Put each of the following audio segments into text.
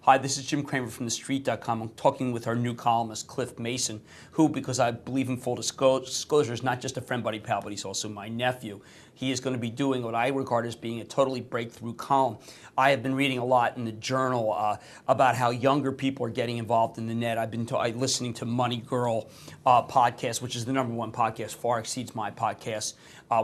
Hi, this is Jim Cramer from TheStreet.com. I'm talking with our new columnist, Cliff Mason, who, because I believe in full disclosure, is not just a friend, buddy, pal, but he's also my nephew. He is going to be doing what I regard as being a totally breakthrough column. I have been reading a lot in the Journal about how younger people are getting involved in the net. I've been listening to Money Girl podcast, which is the #1 podcast, far exceeds my podcast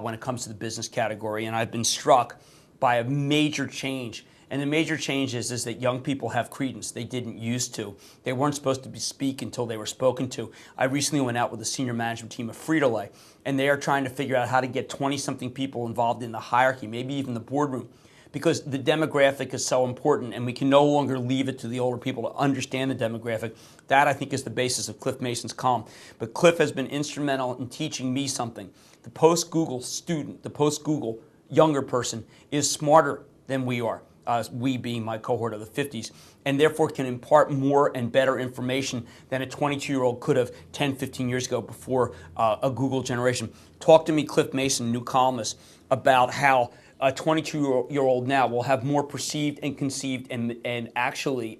when it comes to the business category, and I've been struck by a major change. And the major change is that young people have credence. They didn't used to. They weren't supposed to speak until they were spoken to. I recently went out with the senior management team of Frito-Lay, and they are trying to figure out how to get 20-something people involved in the hierarchy, maybe even the boardroom, because the demographic is so important, and we can no longer leave it to the older people to understand the demographic. That, I think, is the basis of Cliff Mason's column. But Cliff has been instrumental in teaching me something. The post-Google student, the post-Google younger person, is smarter than we are. We being my cohort of the 50s, and therefore can impart more and better information than a 22-year-old could have 10, 15 years ago before a Google generation. Talk to me, Cliff Mason, new columnist, about how a 22-year-old now will have more perceived and conceived and actually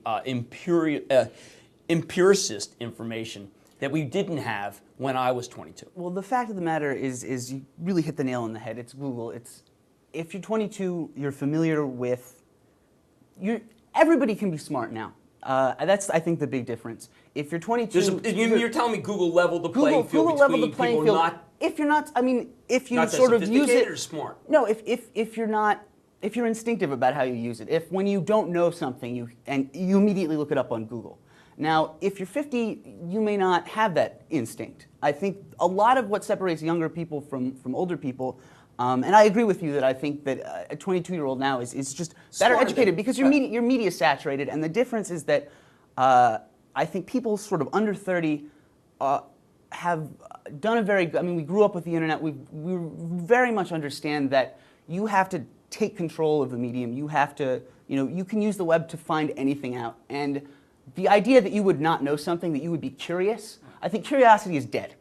empiricist information that we didn't have when I was 22. Well, the fact of the matter is you really hit the nail on the head. It's Google. If you're 22, you're familiar with. Everybody can be smart now. That's, I think, the big difference. If you're 22, you're telling me Google leveled the playing field Google leveled the playing field. If you're not, I mean, if you sort of use it, or smart. No, if you're instinctive about how you use it. If when you don't know something, you immediately look it up on Google. Now, if you're 50, you may not have that instinct. I think a lot of what separates younger people from older people. And I agree with you that I think that a 22-year-old now is just better educated because your media is saturated, and the difference is that I think people sort of under 30 have done a very good. I mean, we grew up with the internet. We very much understand that you have to take control of the medium. You have to, you can use the web to find anything out. And the idea that you would not know something, that you would be curious, I think curiosity is dead.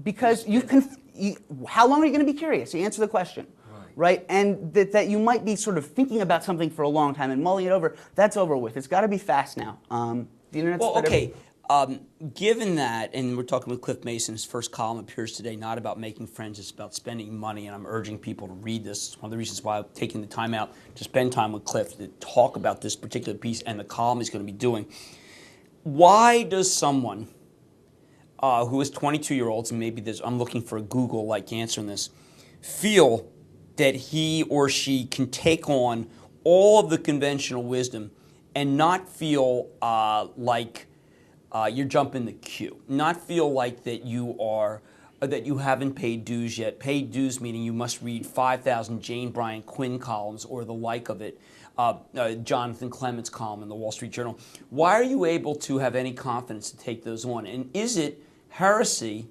Because you can. How long are you going to be curious? You answer the question, right? And that you might be sort of thinking about something for a long time and mulling it over. That's over with. It's got to be fast now. The internet's okay. Given that, and we're talking with Cliff Mason, his first column appears today not about making friends, it's about spending money, and I'm urging people to read this. It's one of the reasons why I'm taking the time out to spend time with Cliff to talk about this particular piece and the column he's going to be doing. Why does someone who is 22-year-olds, and maybe I'm looking for a Google-like answer in this, feel that he or she can take on all of the conventional wisdom and not feel like you're jumping the queue, not feel like that you haven't paid dues yet. Paid dues meaning you must read 5,000 Jane Bryant Quinn columns or the like of it, Jonathan Clement's column in the Wall Street Journal. Why are you able to have any confidence to take those on? And is it heresy?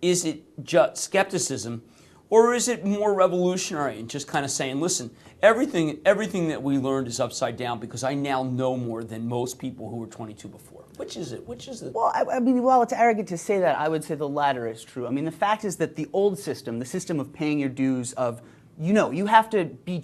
Is it just skepticism? Or is it more revolutionary and just kind of saying, listen, everything that we learned is upside down because I now know more than most people who were 22 before? Which is it? Well, I mean, while it's arrogant to say that, I would say the latter is true. I mean, the fact is that the old system, the system of paying your dues, of you have to be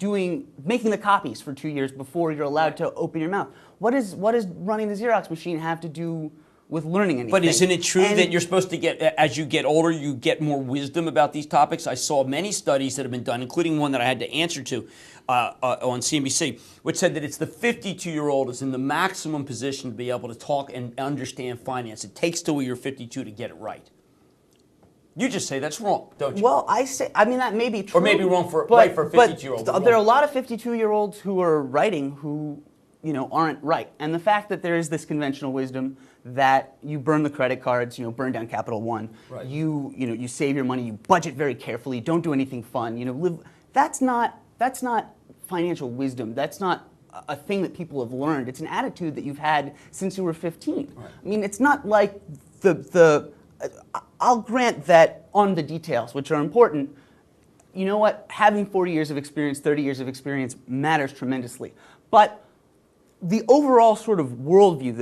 making the copies for 2 years before you're allowed to open your mouth. What does running the Xerox machine have to do with learning anything? But isn't it true that you're supposed to get, as you get older, you get more wisdom about these topics? I saw many studies that have been done, including one that I had to answer to on CNBC, which said that it's the 52-year-old is in the maximum position to be able to talk and understand finance. It takes till you're 52 to get it right. You just say that's wrong, don't you? Well, I mean, that may be true. Or maybe wrong for a 52-year-old. But there are a lot of 52-year-olds who are writing who, aren't right. And the fact that there is this conventional wisdom that you burn the credit cards, burn down Capital One, right. You save your money, you budget very carefully, don't do anything fun, live. That's not financial wisdom. That's not a thing that people have learned. It's an attitude that you've had since you were 15. Right. I mean, it's not like I'll grant that on the details, which are important, you know what? Having 40 years of experience, 30 years of experience matters tremendously. But the overall sort of worldview,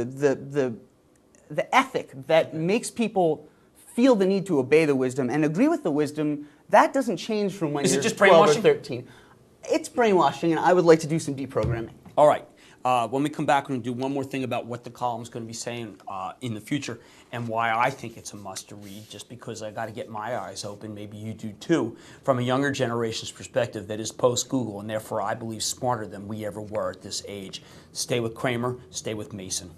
the ethic that makes people feel the need to obey the wisdom and agree with the wisdom, that doesn't change from when you're 12 or 13. It's brainwashing, and I would like to do some deprogramming. All right. When we come back, we're going to do one more thing about what the column is going to be saying in the future and why I think it's a must to read, just because I got to get my eyes open, maybe you do too, from a younger generation's perspective that is post-Google and therefore I believe smarter than we ever were at this age. Stay with Cramer, stay with Mason.